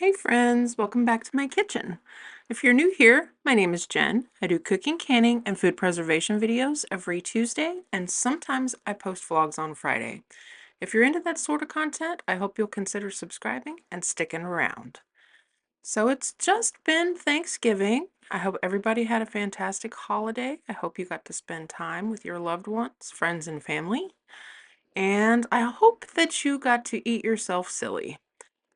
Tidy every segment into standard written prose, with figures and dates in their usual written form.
Hey friends, welcome back to my kitchen. If you're new here, my name is Jen. I do cooking, canning, and food preservation videos every Tuesday, and sometimes I post vlogs on Friday. If you're into that sort of content, I hope you'll consider subscribing and sticking around. So it's just been Thanksgiving. I hope everybody had a fantastic holiday. I hope you got to spend time with your loved ones, friends, and family. And I hope that you got to eat yourself silly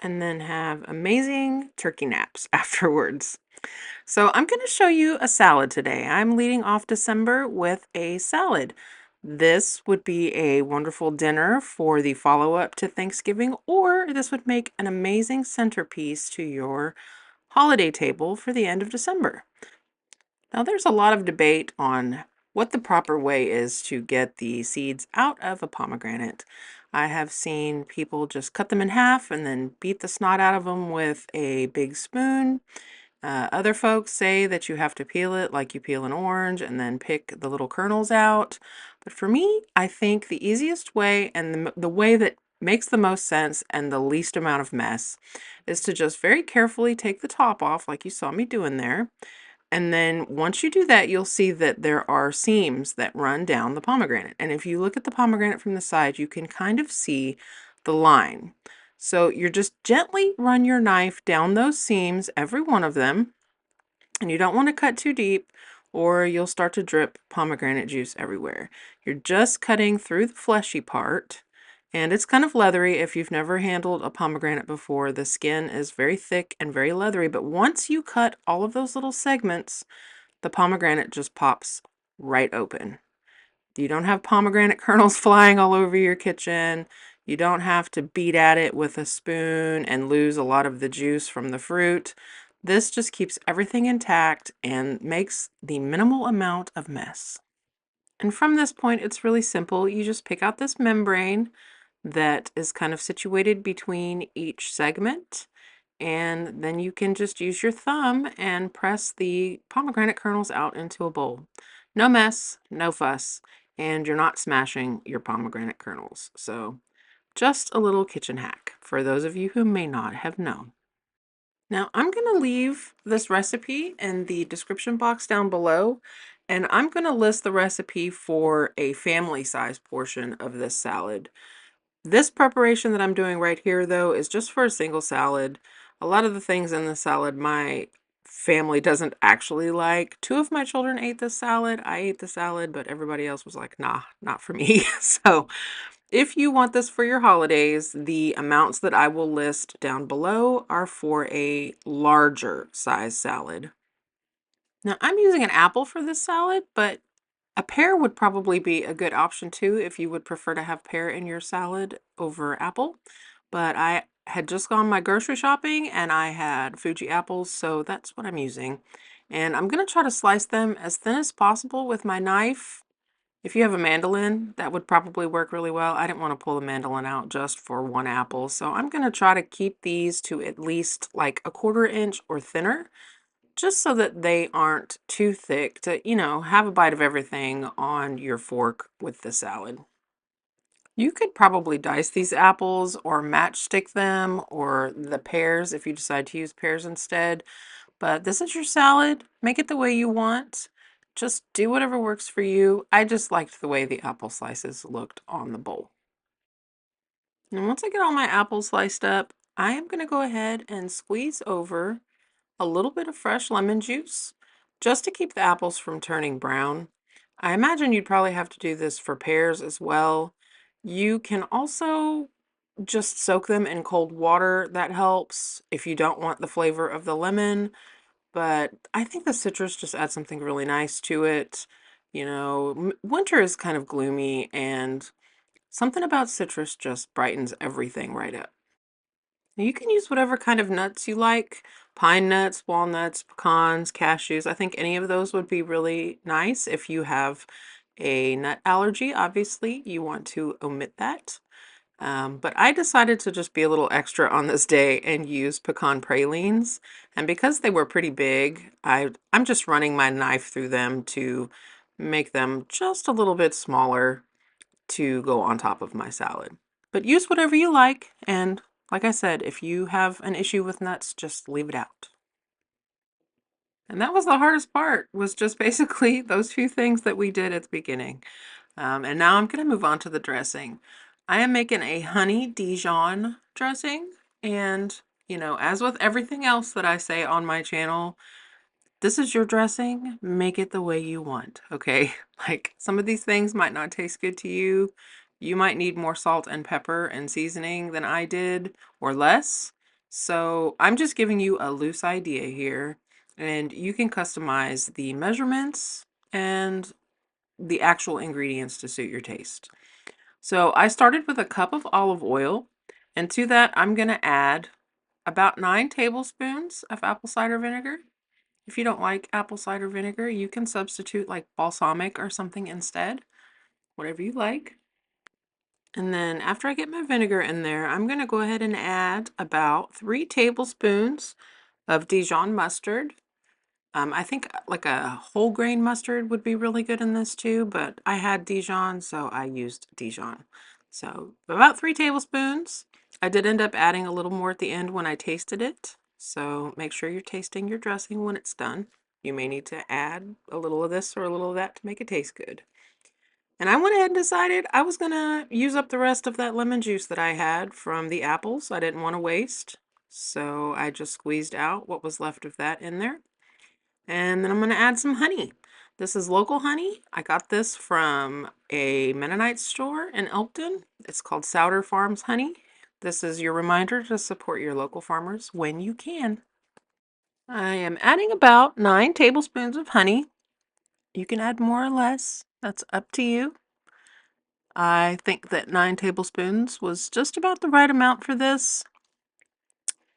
and then have amazing turkey naps afterwards. So I'm going to show you a salad today. I'm leading off December with a salad. This would be a wonderful dinner for the follow-up to Thanksgiving, or this would make an amazing centerpiece to your holiday table for the end of December. Now, there's a lot of debate on what the proper way is to get the seeds out of a pomegranate. I have seen people just cut them in half and then beat the snot out of them with a big spoon. Other folks say that you have to peel it like you peel an orange and then pick the little kernels out. But for me, I think the easiest way and the way that makes the most sense and the least amount of mess is to just very carefully take the top off like you saw me doing there. And then once you do that, you'll see that there are seams that run down the pomegranate. And if you look at the pomegranate from the side, you can kind of see the line. So you're just gently run your knife down those seams, every one of them, and you don't want to cut too deep or you'll start to drip pomegranate juice everywhere. You're just cutting through the fleshy part. And it's kind of leathery. If you've never handled a pomegranate before, the skin is very thick and very leathery. But once you cut all of those little segments, the pomegranate just pops right open. You don't have pomegranate kernels flying all over your kitchen. You don't have to beat at it with a spoon and lose a lot of the juice from the fruit. This just keeps everything intact and makes the minimal amount of mess. And from this point, it's really simple. You just pick out this membrane that is kind of situated between each segment. And then you can just use your thumb and press the pomegranate kernels out into a bowl. No mess, no fuss, and you're not smashing your pomegranate kernels. So just a little kitchen hack for those of you who may not have known. Now I'm going to leave this recipe in the description box down below, and I'm going to list the recipe for a family size portion of this salad. This preparation that I'm doing right here, though, is just for a single salad. A lot of the things in the salad my family doesn't actually like. Two of my children ate this salad. I ate the salad, but everybody else was like, nah, not for me. So if you want this for your holidays, the amounts that I will list down below are for a larger size salad. Now, I'm using an apple for this salad, but a pear would probably be a good option too if you would prefer to have pear in your salad over apple. But I had just gone my grocery shopping and I had Fuji apples, so that's what I'm using. And I'm going to try to slice them as thin as possible with my knife. If you have a mandolin, that would probably work really well. I didn't want to pull the mandolin out just for one apple, so I'm going to try to keep these to at least like a 1/4 inch or thinner, just so that they aren't too thick to, have a bite of everything on your fork with the salad. You could probably dice these apples or matchstick them or the pears if you decide to use pears instead. But this is your salad. Make it the way you want. Just do whatever works for you. I just liked the way the apple slices looked on the bowl. And once I get all my apples sliced up, I am going to go ahead and squeeze over a little bit of fresh lemon juice just to keep the apples from turning brown. I imagine you'd probably have to do this for pears as well. You can also just soak them in cold water. That helps if you don't want the flavor of the lemon. But I think the citrus just adds something really nice to it. Winter is kind of gloomy, and something about citrus just brightens everything right up. You can use whatever kind of nuts you like, pine nuts, walnuts, pecans, cashews. I think any of those would be really nice. If you have a nut allergy, obviously you want to omit that. But I decided to just be a little extra on this day and use pecan pralines. And because they were pretty big, I'm just running my knife through them to make them just a little bit smaller to go on top of my salad. But use whatever you like, and Like I said, if you have an issue with nuts, just leave it out. And that was the hardest part, was just basically those few things that we did at the beginning. And now I'm going to move on to the dressing. I am making a honey Dijon dressing. And, as with everything else that I say on my channel, this is your dressing. Make it the way you want, okay? Like, some of these things might not taste good to you. You might need more salt and pepper and seasoning than I did, or less. So I'm just giving you a loose idea here, and you can customize the measurements and the actual ingredients to suit your taste. So I started with a cup of olive oil, and to that I'm going to add about 9 tablespoons of apple cider vinegar. If you don't like apple cider vinegar, you can substitute like balsamic or something instead, whatever you like. And then after I get my vinegar in there, I'm going to go ahead and add about 3 tablespoons of Dijon mustard. I think like a whole grain mustard would be really good in this too, but I had Dijon, so I used Dijon. So about 3 tablespoons. I did end up adding a little more at the end when I tasted it. So make sure you're tasting your dressing when it's done. You may need to add a little of this or a little of that to make it taste good. And I went ahead and decided I was going to use up the rest of that lemon juice that I had from the apples. I didn't want to waste. So I just squeezed out what was left of that in there. And then I'm going to add some honey. This is local honey. I got this from a Mennonite store in Elkton. It's called Souder Farms Honey. This is your reminder to support your local farmers when you can. I am adding about 9 tablespoons of honey. You can add more or less. That's up to you. I think that 9 tablespoons was just about the right amount for this.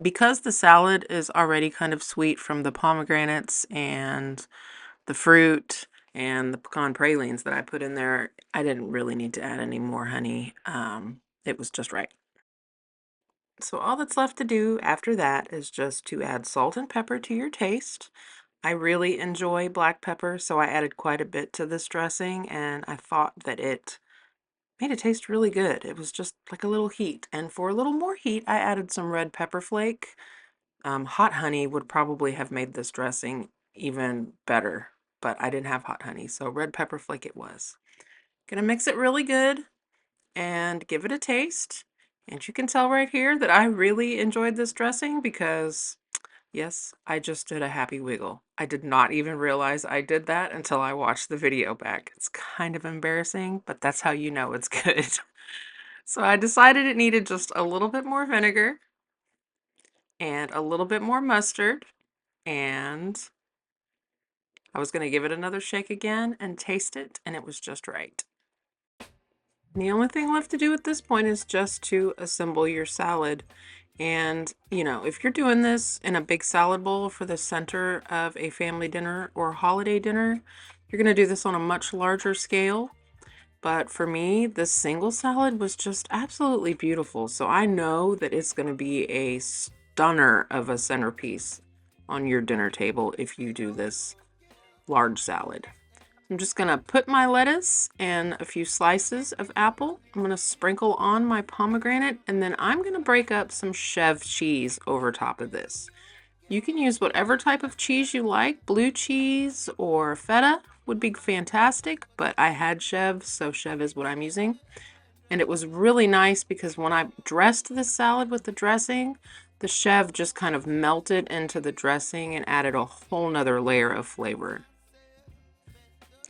Because the salad is already kind of sweet from the pomegranates and the fruit and the pecan pralines that I put in there, I didn't really need to add any more honey. It was just right. So all that's left to do after that is just to add salt and pepper to your taste. I really enjoy black pepper, so I added quite a bit to this dressing, and I thought that it made it taste really good. It was just like a little heat. And for a little more heat, I added some red pepper flake. Hot honey would probably have made this dressing even better, but I didn't have hot honey, so red pepper flake it was. Gonna mix it really good and give it a taste. And you can tell right here that I really enjoyed this dressing because, yes, I just did a happy wiggle. I did not even realize I did that until I watched the video back. It's kind of embarrassing, but that's how you know it's good. So I decided it needed just a little bit more vinegar and a little bit more mustard, and I was going to give it another shake again and taste it, and it was just right. The only thing left to do at this point is just to assemble your salad. And, if you're doing this in a big salad bowl for the center of a family dinner or holiday dinner, you're going to do this on a much larger scale. But for me, this single salad was just absolutely beautiful. So I know that it's going to be a stunner of a centerpiece on your dinner table if you do this large salad. I'm just going to put my lettuce and a few slices of apple. I'm going to sprinkle on my pomegranate, and then I'm going to break up some Chev cheese over top of this. You can use whatever type of cheese you like. Blue cheese or feta would be fantastic, but I had Chev, so Chev is what I'm using. And it was really nice because when I dressed the salad with the dressing, the Chev just kind of melted into the dressing and added a whole nother layer of flavor.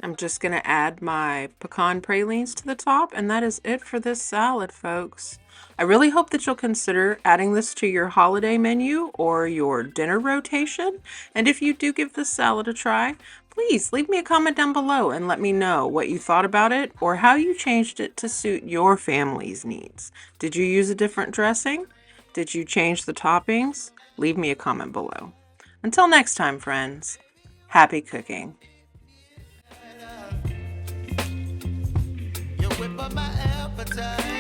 I'm just going to add my pecan pralines to the top, and that is it for this salad, folks. I really hope that you'll consider adding this to your holiday menu or your dinner rotation. And if you do give this salad a try, please leave me a comment down below and let me know what you thought about it or how you changed it to suit your family's needs. Did you use a different dressing? Did you change the toppings? Leave me a comment below. Until next time, friends, happy cooking. Whip up my appetite.